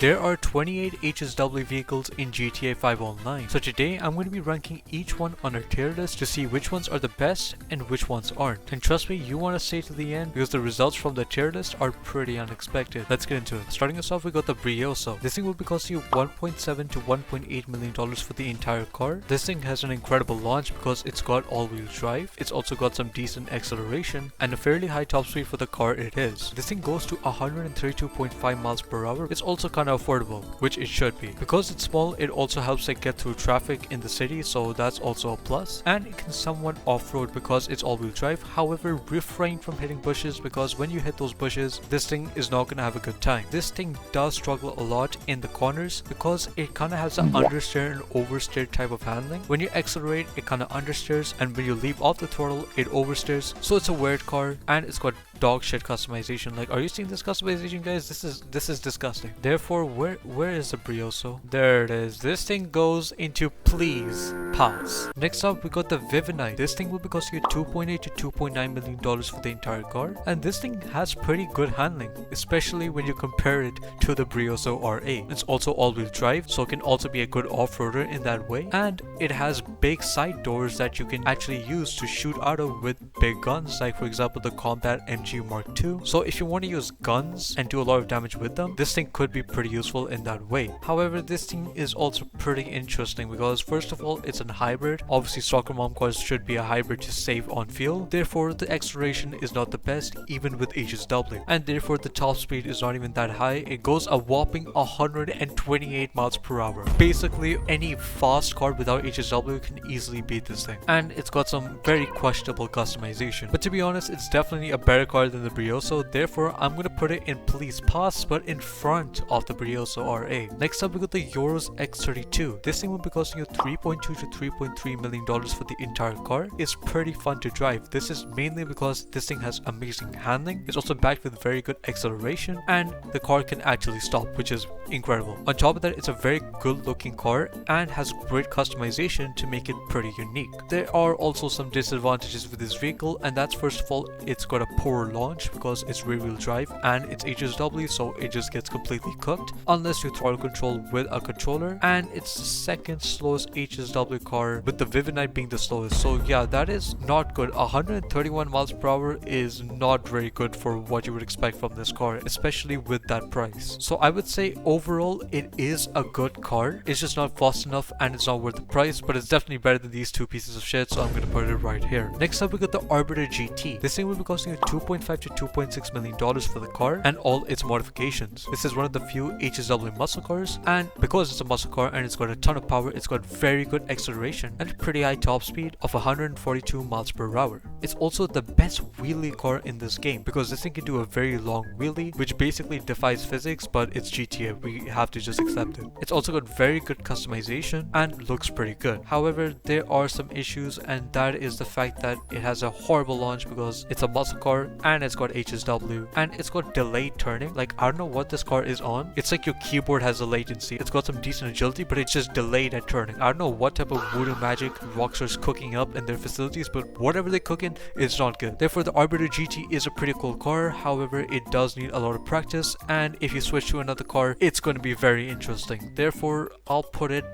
There are 28 HSW vehicles in GTA 5 Online, so today I'm going to be ranking each one on our tier list to see which ones are the best and which ones aren't. And trust me, you want to stay to the end because the results from the tier list are pretty unexpected. Let's get into it. Starting us off, we got the Brioso. This thing will be costing you $1.7 to $1.8 million for the entire car. This thing has an incredible launch because it's got all-wheel drive. It's also got some decent acceleration and a fairly high top speed for the car it is. This thing goes to 132.5 miles per hour. It's also kind of affordable, which it should be. Because it's small, it also helps it get through traffic in the city, so that's also a plus. And it can somewhat off-road because it's all-wheel drive. However, refrain from hitting bushes because when you hit those bushes, this thing is not going to have a good time. This thing does struggle a lot in the corners because it kind of has an understeer and oversteer type of handling. When you accelerate, it kind of understeers, and when you leave off the throttle, it oversteers. So it's a weird car, and it's got dog shit customization. Like, are you seeing this customization, guys? This is disgusting. Therefore, where is the Brioso? There it is. This thing goes into please pass. Next up, we got the weaponized. This thing will be costing you $2.8 to $2.9 million for the entire car, and this thing has pretty good handling, especially when you compare it to the Brioso RA. It's also all-wheel drive, so it can also be a good off-roader in that way, and it has big side doors that you can actually use to shoot out of with big guns, like for example the Combat MG Mark II. So if you want to use guns and do a lot of damage with them, this thing could be pretty useful in that way. However, this thing is also pretty interesting because first of all, it's a hybrid. Obviously, soccer mom cars should be a hybrid to save on fuel. Therefore, the acceleration is not the best even with HSW, and therefore the top speed is not even that high. It goes a whopping 128 miles per hour. Basically, any fast car without HSW can easily beat this thing, and it's got some very questionable customization. But to be honest, it's definitely a better car than the Brioso. Therefore, I'm gonna put it in please pass, but in front of the Brioso RA. Next up, we got the Euros X32. This thing will be costing you $3.2 to $3.3 million for the entire car. It's pretty fun to drive. This is mainly because this thing has amazing handling. It's also backed with very good acceleration, and the car can actually stop, which is incredible. On top of that, it's a very good looking car and has great customization to make it pretty unique. There are also some disadvantages with this vehicle, and that's first of all, it's got a poor launch because it's rear wheel drive and it's HSW, so it just gets completely cooked unless you throttle control with a controller, and it's the second slowest HSW car, with the weaponized being the slowest. So yeah, that is not good. 131 miles per hour is not very good for what you would expect from this car, especially with that price. So I would say overall it is a good car. It's just not fast enough and it's not worth the price, but it's definitely better than these two pieces of shit, so I'm gonna put it right here. Next up, we got the Arbiter GT. This thing will be costing you $2.5 to $2.6 million for the car and all its modifications. This is one of the few HSW muscle cars, and because it's a muscle car and it's got a ton of power, it's got very good acceleration and a pretty high top speed of 142 miles per hour. It's also the best wheelie car in this game because this thing can do a very long wheelie, which basically defies physics, but it's GTA. We have to just accept it. It's also got very good customization and looks pretty good. However, there are some issues, and that is the fact that it has a horrible launch because it's a muscle car and it's got HSW and it's got delayed turning. Like, I don't know what this car is on. It's like your keyboard has a latency. It's got some decent agility, but it's just delayed at turning. I don't know what type of voodoo magic Rockstar's cooking up in their facilities, but whatever they cook in, it's not good. Therefore, the Arbiter GT is a pretty cool car. However, it does need a lot of practice, and if you switch to another car, it's going to be very interesting. Therefore, I'll put it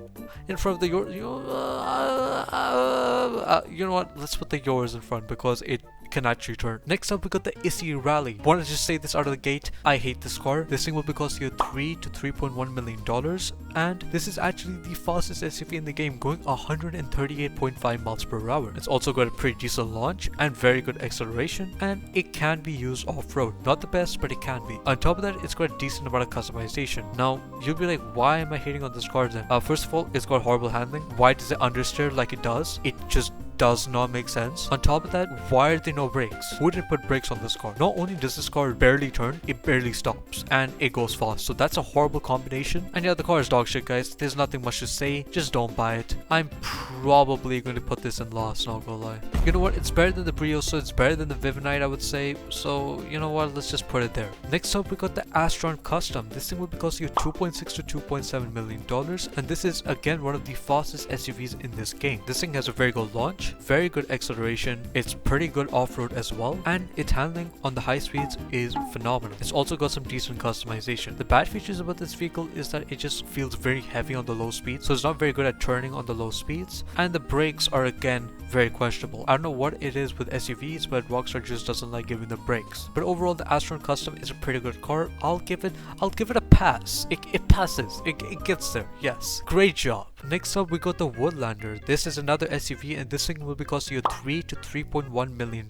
in front of the you know what? Let's put the yours in front because it can actually turn. Next up, we got the Issy Rally. Want to just say this out of the gate, I hate this car. This thing will be costing you $3 to $3.1 million, and this is actually the fastest SUV in the game, going 138.5 miles per hour. It's also got a pretty decent launch and very good acceleration, and it can be used off-road. Not the best, but it can be. On top of that, it's got a decent amount of customization. Now, you'll be like, why am I hating on this car then? First of all, it's got horrible handling. Why does it understeer like it does? It just does not make sense. On top of that, why are there no brakes? Who didn't put brakes on this car? Not only does this car barely turn, it barely stops, and it goes fast. So that's a horrible combination. And yeah, the car is dog shit, guys. There's nothing much to say. Just don't buy it. I'm probably going to put this in last, not gonna lie. You know what? It's better than the Brioso. It's better than the weaponized, I would say. So you know what? Let's just put it there. Next up, we got the Astron Custom. This thing will be costing you $2.6 to $2.7 million, and this is again one of the fastest SUVs in this game. This thing has a very good launch. launch, very good acceleration, it's pretty good off-road as well, and its handling on the high speeds is phenomenal. It's also got some decent customization. The bad features about this vehicle is that it just feels very heavy on the low speeds, so it's not very good at turning on the low speeds, and the brakes are again very questionable. I don't know what it is with SUVs, but Rockstar just doesn't like giving the brakes. But overall, the Astron Custom is a pretty good car. I'll give it a pass. It passes. It gets there. Yes. Great job. Next up, we got the Woodlander. This is another SUV, and this thing will be costing you $3 to $3.1 million.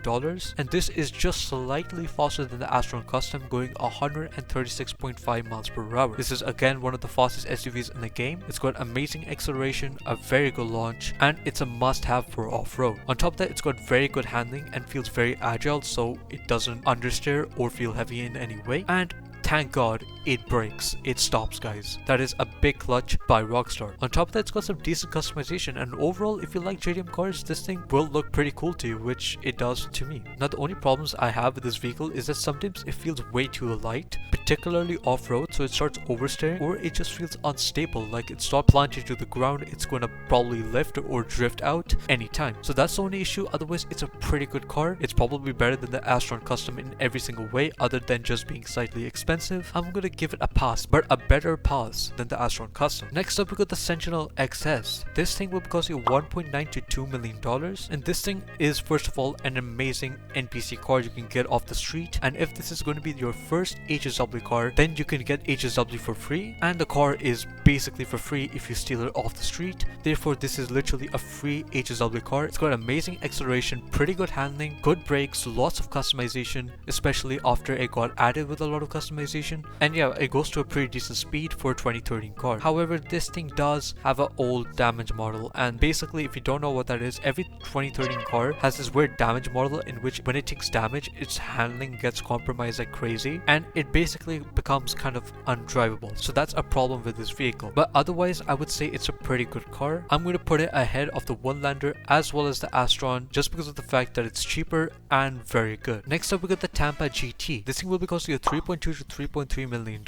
And this is just slightly faster than the Astron Custom, going 136.5 miles per hour. This is again one of the fastest SUVs in the game. It's got amazing acceleration, a very good launch, and it's a must-have for off-road. On top of that, it's got very good handling and feels very agile, so it doesn't understeer or feel heavy in any way. And thank God it brakes, it stops, guys. That is a big clutch by Rockstar. On top of that, it's got some decent customization, and overall, if you like JDM cars, this thing will look pretty cool to you, which it does to me. Now, the only problems I have with this vehicle is that sometimes it feels way too light, particularly off-road, so it starts oversteering, or it just feels unstable, like it's not planted to the ground, it's going to probably lift or drift out anytime. So that's the only issue. Otherwise, it's a pretty good car. It's probably better than the Astron Custom in every single way, other than just being slightly expensive. I'm gonna give it a pass, but a better pass than the Astron Custom. Next up, we got the Sentinel XS. This thing will cost you $1.9 to $2 million, and this thing is first of all an amazing NPC car you can get off the street. And if this is going to be your first HSW car, then you can get HSW for free, and the car is basically for free if you steal it off the street. Therefore, this is literally a free HSW car. It's got amazing acceleration, pretty good handling, good brakes, lots of customization, especially after it got added with a lot of customization. And yeah, it goes to a pretty decent speed for a 2013 car. However, this thing does have an old damage model, and basically, if you don't know what that is, every 2013 car has this weird damage model in which when it takes damage, its handling gets compromised like crazy, and it basically becomes kind of undrivable. So that's a problem with this vehicle. But otherwise, I would say it's a pretty good car. I'm going to put it ahead of the Woodlander as well as the Astron, just because of the fact that it's cheaper and very good. Next up, we got the Tampa GT. This thing will be costing you $3.2 to $3.3 million,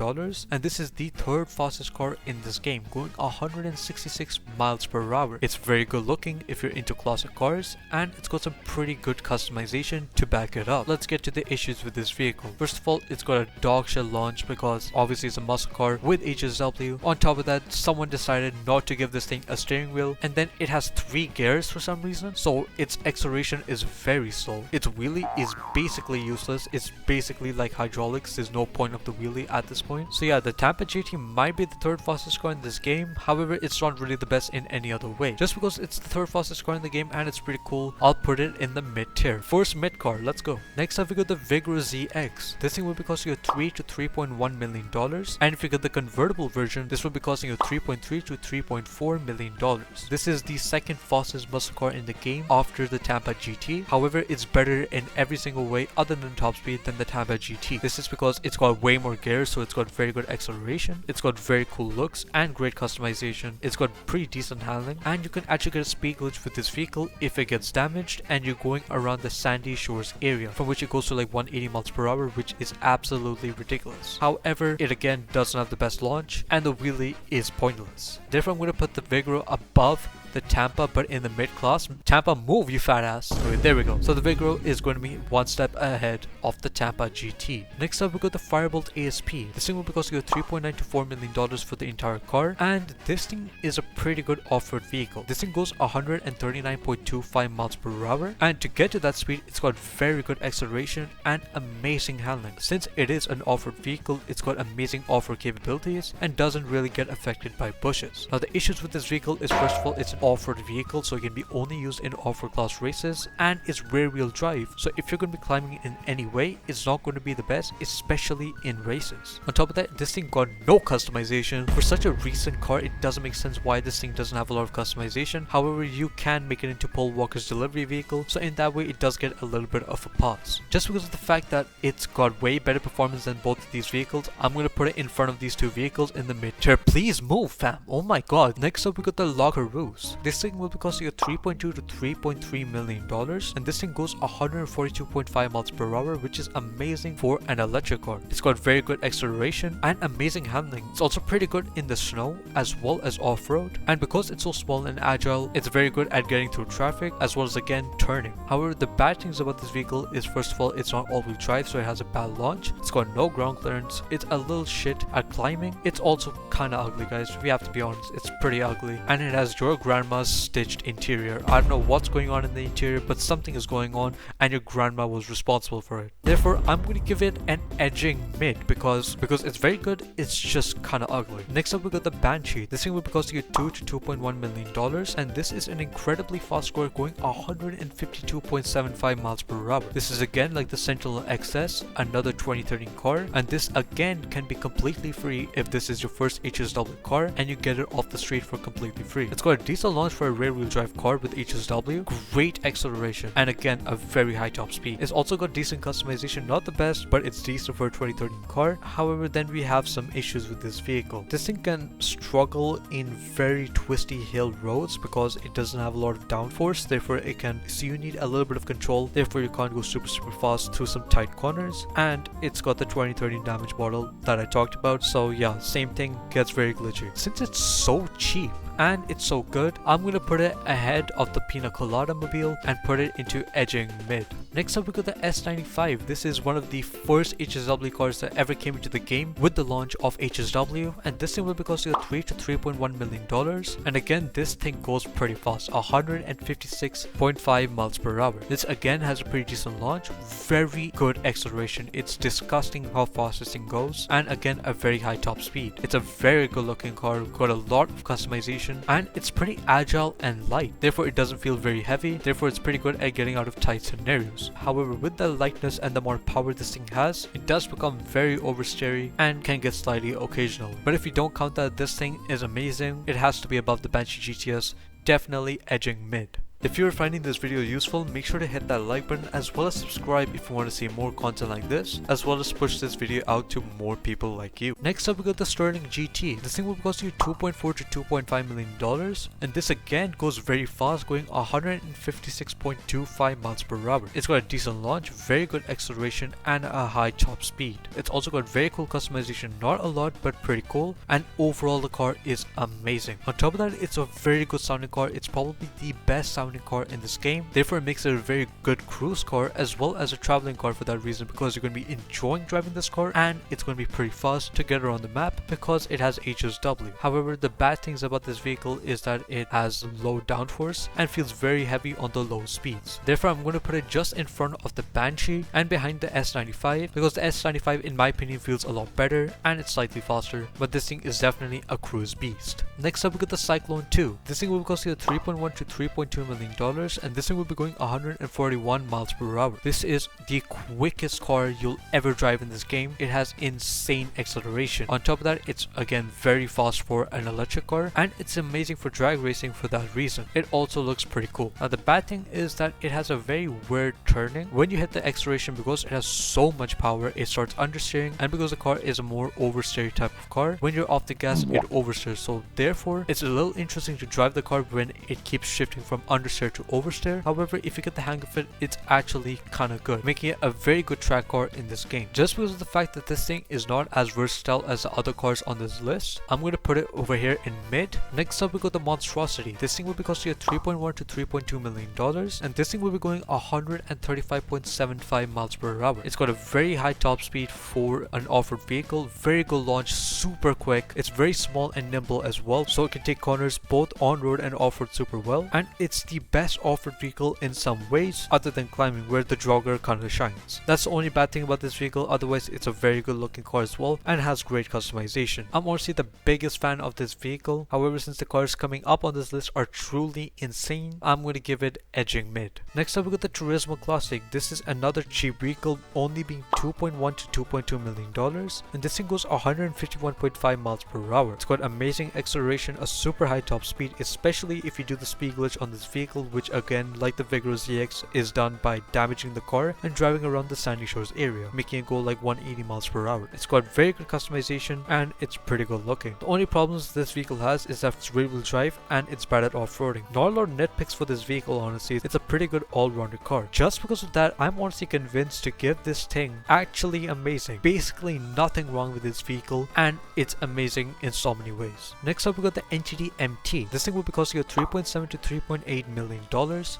and this is the third fastest car in this game, going 166 miles per hour. It's very good looking if you're into classic cars, and it's got some pretty good customization to back it up. Let's get to the issues with this vehicle. First of all, it's got a dog shit launch because obviously it's a muscle car with HSW. On top of that, someone decided not to give this thing a steering wheel, and then it has 3 gears for some reason, so its acceleration is very slow. Its wheelie is basically useless. It's basically like hydraulics. There's no point of the wheelie at this point. So yeah, the Tampa GT might be the third fastest car in this game. However, it's not really the best in any other way. Just because it's the third fastest car in the game and it's pretty cool, I'll put it in the mid tier. First mid car, let's go. Next up, we got the Vigoro ZX. This thing will be costing you $3 to $3.1 million, and if you get the convertible version, this will be costing you $3.3 to $3.4 million. This is the second fastest muscle car in the game after the Tampa GT. However, it's better in every single way other than top speed than the Tampa GT. This is because it's got way more gears, so it's got very good acceleration, it's got very cool looks and great customization, it's got pretty decent handling, and you can actually get a speed glitch with this vehicle if it gets damaged and you're going around the Sandy Shores area, from which it goes to like 180 miles per hour, which is absolutely ridiculous. However, it again doesn't have the best launch, and the wheelie is pointless. Therefore, I'm going to put the Vigoro above the Tampa, but in the mid class. Tampa, move, you fat ass. Okay, there we go. So the Vigoro is going to be one step ahead of the Tampa GT. Next up, we got the Firebolt ASP. This thing will be costing you $3.9 to $4 million for the entire car, and this thing is a pretty good off-road vehicle. This thing goes 139.25 miles per hour, and to get to that speed, it's got very good acceleration and amazing handling. Since it is an off-road vehicle, it's got amazing off-road capabilities and doesn't really get affected by bushes. Now, the issues with this vehicle is, first of all, it's an off-road vehicle, so it can be only used in off-road class races, and it's rear wheel drive, so if you're going to be climbing in any way, it's not going to be the best, especially in races. On top of that, this thing got no customization. For such a recent car, it doesn't make sense why this thing doesn't have a lot of customization. However, you can make it into Paul Walker's delivery vehicle, so in that way it does get a little bit of a pass. Just because of the fact that it's got way better performance than both of these vehicles, I'm going to put it in front of these two vehicles in the mid tier. Please move, fam. Oh my god. Next up, we got the Loggeroo. price. This thing will be costing you $3.2 to $3.3 million, and this thing goes 142.5 miles per hour, which is amazing for an electric car. It's got very good acceleration and amazing handling. It's also pretty good in the snow as well as off-road, and because it's so small and agile, it's very good at getting through traffic as well as again turning. However, the bad things about this vehicle is, first of all, it's not all-wheel drive, so it has a bad launch. It's got no ground clearance. It's a little shit at climbing. It's also kind of ugly, guys. We have to be honest, it's pretty ugly, and it has your grandma's stitched interior. I don't know what's going on in the interior, but something is going on, and your grandma was responsible for it. Therefore, I'm going to give it an edging mid because it's very good. It's just kind of ugly. Next up, we got the Banshee. This thing will be costing you $2 to $2.1 million, and this is an incredibly fast car going 152.75 miles per hour. This is again like the Sentinel XS, another 2013 car, and this again can be completely free if this is your first HSW car and you get it off the street for completely free. It's got a decent launch for a rear wheel drive car with HSW, great acceleration, and again a very high top speed. It's also got decent customization, not the best, but it's decent for a 2013 car. However, then we have some issues with this vehicle. This thing can struggle in very twisty hill roads because it doesn't have a lot of downforce. Therefore, you need a little bit of control. Therefore, you can't go super fast through some tight corners. And it's got the 2013 damage model that I talked about. So yeah, same thing, gets very glitchy. Since it's so cheap and it's so good, I'm gonna put it ahead of the Pina Colada Mobile and put it into edging mid. Next up, we got the S95. This is one of the first HSW cars that ever came into the game with the launch of HSW, and this thing will be costing $3 to $3.1 million. And again, this thing goes pretty fast, 156.5 miles per hour. This again has a pretty decent launch, very good acceleration. It's disgusting how fast this thing goes, and again a very high top speed. It's a very good looking car, got a lot of customization, and it's pretty agile and light. Therefore, it doesn't feel very heavy. Therefore, it's pretty good at getting out of tight scenarios. However, with the lightness and the more power this thing has, it does become very oversteery and can get slightly occasional. But if you don't count that, this thing is amazing. It has to be above the Banshee GTS, definitely edging mid. If you're finding this video useful, make sure to hit that like button as well as subscribe if you want to see more content like this, as well as push this video out to more people like you. Next up, we got the Sterling GT. This thing will cost you $2.4 to $2.5 million, and this again goes very fast, going 156.25 miles per hour. It's got a decent launch, very good acceleration, and a high top speed. It's also got very cool customization, not a lot but pretty cool, and overall the car is amazing. On top of that, it's a very good sounding car. It's probably the best sounding car in this game. Therefore, it makes it a very good cruise car as well as a traveling car for that reason, because you're going to be enjoying driving this car and it's going to be pretty fast to get around the map because it has HSW. However, the bad things about this vehicle is that it has low downforce and feels very heavy on the low speeds. Therefore, I'm going to put it just in front of the Banshee and behind the S95, because the S95 in my opinion feels a lot better and it's slightly faster, but this thing is definitely a cruise beast. Next up, we got the Cyclone 2. This thing will cost you $3.1 to $3.2 million, and this thing will be going 141 miles per hour. This is the quickest car you'll ever drive in this game. It has insane acceleration. On top of that, it's again very fast for an electric car, and it's amazing for drag racing for that reason. It also looks pretty cool. Now, the bad thing is that it has a very weird turning. When you hit the acceleration, because it has so much power, it starts understeering, and because the car is a more oversteery type of car, when you're off the gas, it oversteers. So therefore, it's a little interesting to drive the car when it keeps shifting from understeer to oversteer. However, if you get the hang of it, it's actually kind of good, making it a very good track car in this game. Just because of the fact that this thing is not as versatile as the other cars on this list, I'm going to put it over here in mid. Next up, we got the Monstrosity. This thing will be costing you $3.1 to $3.2 million, and this thing will be going 135.75 miles per hour. It's got a very high top speed for an off-road vehicle, very good launch, super quick. It's very small and nimble as well, so it can take corners both on-road and off-road super well, and it's the best off-road vehicle in some ways other than climbing, where the jogger kind of shines. That's the only bad thing about this vehicle. Otherwise, it's a very good looking car as well and has great customization. I'm honestly the biggest fan of this vehicle. However, since the cars coming up on this list are truly insane, I'm going to give it edging mid. Next up, we got the Turismo Classic. This is another cheap vehicle, only being $2.1 to $2.2 million, and this thing goes 151.5 miles per hour. It's got amazing acceleration, a super high top speed, especially if you do the speed glitch on this vehicle. vehicle, which again, like the Vigoro ZX, is done by damaging the car and driving around the Sandy Shores area, making it go like 180 miles per hour. It's got very good customization and it's pretty good looking. The only problems this vehicle has is that it's rear wheel drive and it's bad at off-roading. Not a lot of nitpicks for this vehicle, honestly. It's a pretty good all-rounded car. Just because of that, I'm honestly convinced to give this thing actually amazing. Basically nothing wrong with this vehicle and it's amazing in so many ways. Next up we got the NTD MT. This thing will be costing you $3.7 to $3.8 million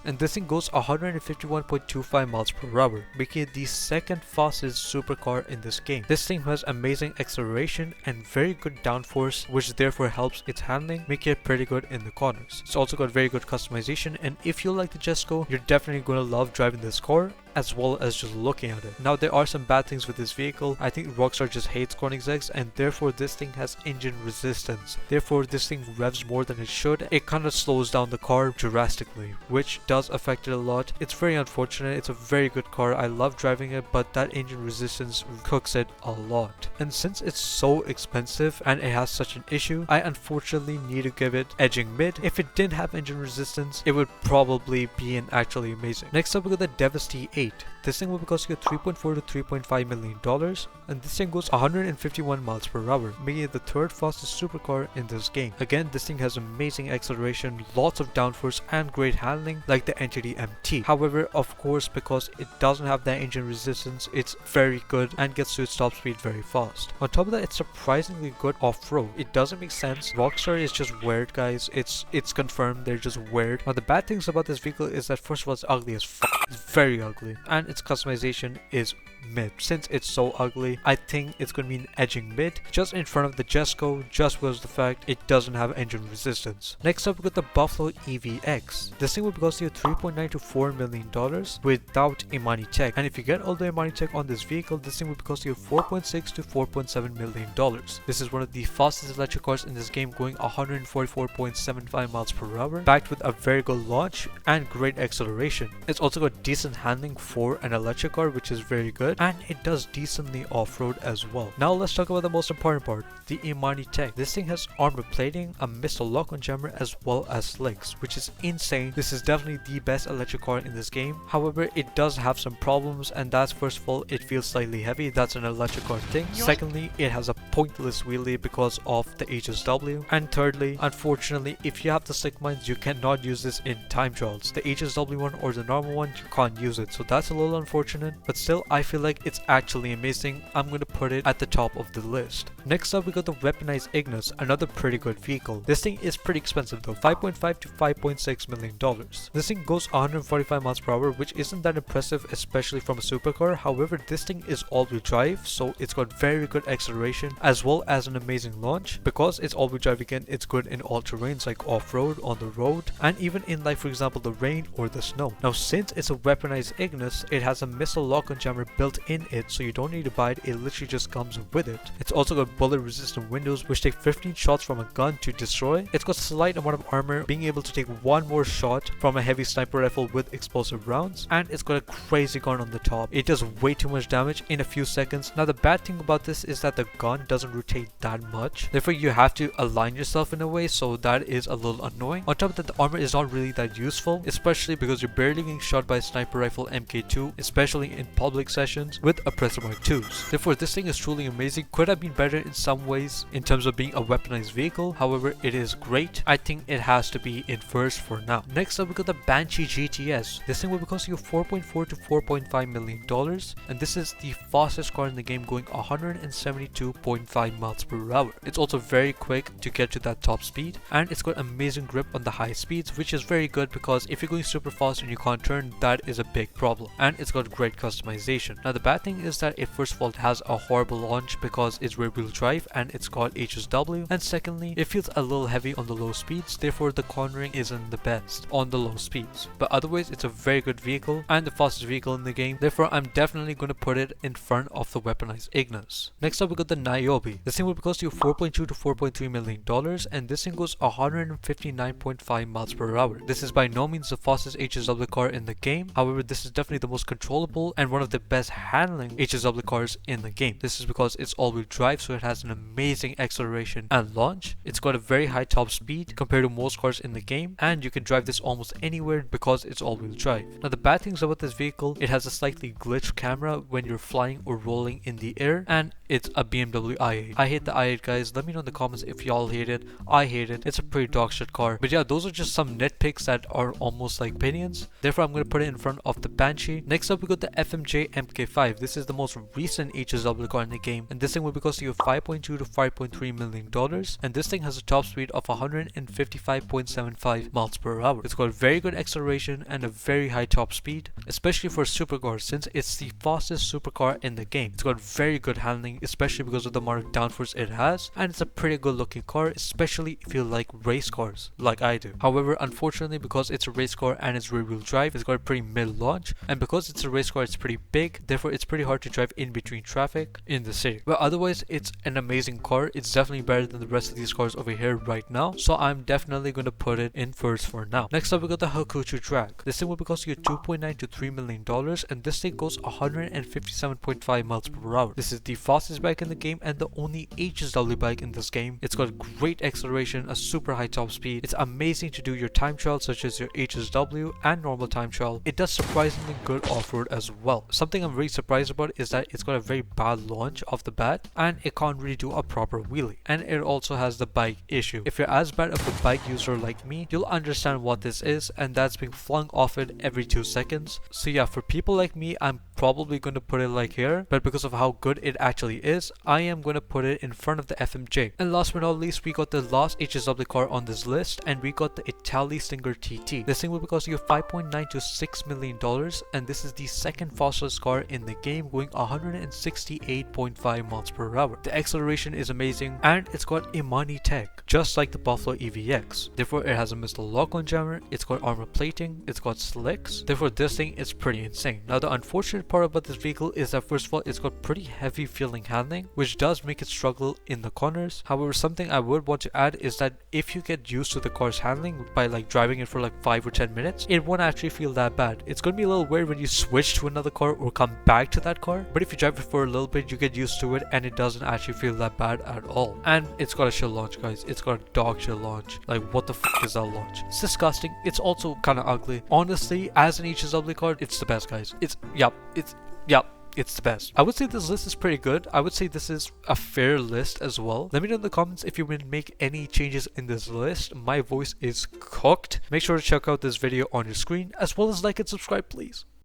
and this thing goes 151.25 miles per hour, making it the second fastest supercar in this game. This thing has amazing acceleration and very good downforce, which therefore helps its handling, making it pretty good in the corners. It's also got very good customization, and if you like the Jesco, you're definitely going to love driving this car as well as just looking at it. Now there are some bad things with this vehicle. I think Rockstar just hates Koenigseggs and therefore this thing has engine resistance. Therefore this thing revs more than it should. It kind of slows down the car drastically, which does affect it a lot. It's very unfortunate. It's a very good car. I love driving it, but that engine resistance cooks it a lot. And since it's so expensive and it has such an issue, I unfortunately need to give it edging mid. If it didn't have engine resistance, it would probably be an actually amazing. Next up we got the Devis T8. This thing will be costing you $3.4 to $3.5 million and this thing goes 151 miles per hour, making it the third fastest supercar in this game. Again, this thing has amazing acceleration, lots of downforce and great handling like the NTD MT. However, of course, because it doesn't have that engine resistance, it's very good and gets to its top speed very fast. On top of that, it's surprisingly good off-road. It doesn't make sense. Rockstar is just weird, guys. It's confirmed, they're just weird. Now the bad things about this vehicle is that first of all, it's ugly as fuck. It's very ugly and its customization is mid. Since it's so ugly, I think it's going to be an edging mid, just in front of the Jesco, just because of the fact it doesn't have engine resistance. Next up we got the Buffalo EVX. This thing will be costing you $3.9 to $4 million without Imani Tech, and if you get all the Imani Tech on this vehicle, this thing will be costing you $4.6 to $4.7 million. This is one of the fastest electric cars in this game, going 144.75 miles per hour, backed with a very good launch and great acceleration. It's also got decent handling for an electric car, which is very good, and it does decently off-road as well. Now let's talk about the most important part, the Imani Tech. This thing has armor plating, a missile lock-on jammer, as well as slicks, which is insane. This is definitely the best electric car in this game. However, it does have some problems, and that's first of all, it feels slightly heavy. That's an electric car thing. Secondly, it has a pointless wheelie because of the HSW. And thirdly, unfortunately, if you have the slick mines, you cannot use this in time trials. The HSW one or the normal one, you can't use it. So that's a little unfortunate, but still, I feel like it's actually amazing. I'm going to put it at the top of the list. Next up we got the weaponized Ignis, another pretty good vehicle. This thing is pretty expensive though, $5.5 to $5.6 million. This thing goes 145 miles per hour, which isn't that impressive, especially from a supercar. However, this thing is all-wheel drive, so it's got very good acceleration as well as an amazing launch. Because it's all-wheel drive, again, it's good in all terrains like off-road, on the road, and even in, like, for example, the rain or the snow. Now since it's a weaponized Ignis, it has a missile lock-on jammer built in it, so you don't need to buy it. It literally just comes with it. It's also got bullet resistant windows, which take 15 shots from a gun to destroy. It's got slight amount of armor, being able to take one more shot from a heavy sniper rifle with explosive rounds, and it's got a crazy gun on the top. It does way too much damage in a few seconds. Now the bad thing about this is that the gun doesn't rotate that much, therefore you have to align yourself in a way, so that is a little annoying. On top of that, the armor is not really that useful, especially because you're barely getting shot by a sniper rifle MK2, especially in public sessions with oppressor mark 2s. Therefore this thing is truly amazing. Could have been better in some ways in terms of being a weaponized vehicle. However, it is great. I think it has to be in first for now. Next up we got the Banshee GTS. This thing will be costing you $4.4 to $4.5 million, and this is the fastest car in the game, going 172.5 miles per hour. It's also very quick to get to that top speed, and it's got amazing grip on the high speeds, which is very good because if you're going super fast and you can't turn, that is a big problem. And it's got great customization. Now the bad thing is that it first of all has a horrible launch because it's rear wheel drive and it's got HSW, and secondly, it feels a little heavy on the low speeds, therefore the cornering isn't the best on the low speeds. But otherwise, it's a very good vehicle and the fastest vehicle in the game. Therefore, I'm definitely going to put it in front of the weaponized Ignis. Next up we got the Niobe. This thing will cost you $4.2 to $4.3 million, and this thing goes 159.5 miles per hour. This is by no means the fastest HSW car in the game. However, this is definitely the most controllable and one of the best handling HSW cars in the game. This is because it's all-wheel drive, so it has an amazing acceleration and launch. It's got a very high top speed compared to most cars in the game, and you can drive this almost anywhere because it's all-wheel drive. Now the bad things about this vehicle, it has a slightly glitched camera when you're flying or rolling in the air, and it's a BMW i8. I hate the i8, guys. Let me know in the comments if y'all hate it. I hate it. It's a pretty dog shit car. But yeah, those are just some nitpicks that are almost like opinions. Therefore, I'm going to put it in front of the Banshee. Next up, we got the FMJ MK5. This is the most recent HSW car in the game, and this thing will be costing you $5.2 to $5.3 million. And this thing has a top speed of 155.75 miles per hour. It's got very good acceleration and a very high top speed, especially for a supercar, since it's the fastest supercar in the game. It's got very good handling, especially because of the amount of downforce it has, and it's a pretty good looking car, especially if you like race cars like I do. However, unfortunately, because it's a race car and it's rear wheel drive, it's got a pretty mid launch, and because it's a race car, it's pretty big, therefore it's pretty hard to drive in between traffic in the city. But otherwise, it's an amazing car. It's definitely better than the rest of these cars over here right now, so I'm definitely going to put it in first for now. Next up, we got the Hakuchu Drag. This thing will be costing you $2.9 to $3 million, and this thing goes 157.5 miles per hour. This is the fastest bike in the game and the only HSW bike in this game. It's got great acceleration, a super high top speed. It's amazing to do your time trials such as your HSW and normal time trial. It does surprisingly good off-road as well. Something I'm really surprised about is that it's got a very bad launch off the bat, and it can't really do a proper wheelie, and it also has the bike issue. If you're as bad of a bike user like me, you'll understand what this is, and that's being flung off it every 2 seconds. So yeah, for people like me, I'm probably going to put it like here, but because of how good it actually is, I am going to put it in front of the FMJ. And last but not least, we got the last HSW car on this list, and we got the Italy Stinger TT. This thing will be costing you $5.9 to $6 million, and this is the second fastest car in the game, going 168.5 miles per hour. The acceleration is amazing, and it's got Imani tech, just like the Buffalo EVX. Therefore, it has a missile lock-on jammer, it's got armor plating, it's got slicks. Therefore, this thing is pretty insane. Now, the unfortunate part about this vehicle is that first of all, it's got pretty heavy feeling handling, which does make it struggle in the corners. However, something I would want to add is that if you get used to the car's handling by like driving it for like 5 or 10 minutes, it won't actually feel that bad. It's going to be a little weird when you switch to another car or come back to that car, but if you drive it for a little bit, you get used to it and it doesn't actually feel that bad at all. And it's got a chill launch, guys. It's got a dog chill launch. Like, what the f is that launch? It's disgusting. It's also kind of ugly. Honestly, as an HSW car, it's the best, guys. It's the best. I would say this list is pretty good. I would say this is a fair list as well. Let me know in the comments if you want to make any changes in this list. My voice is cooked. Make sure to check out this video on your screen, as well as like and subscribe, please.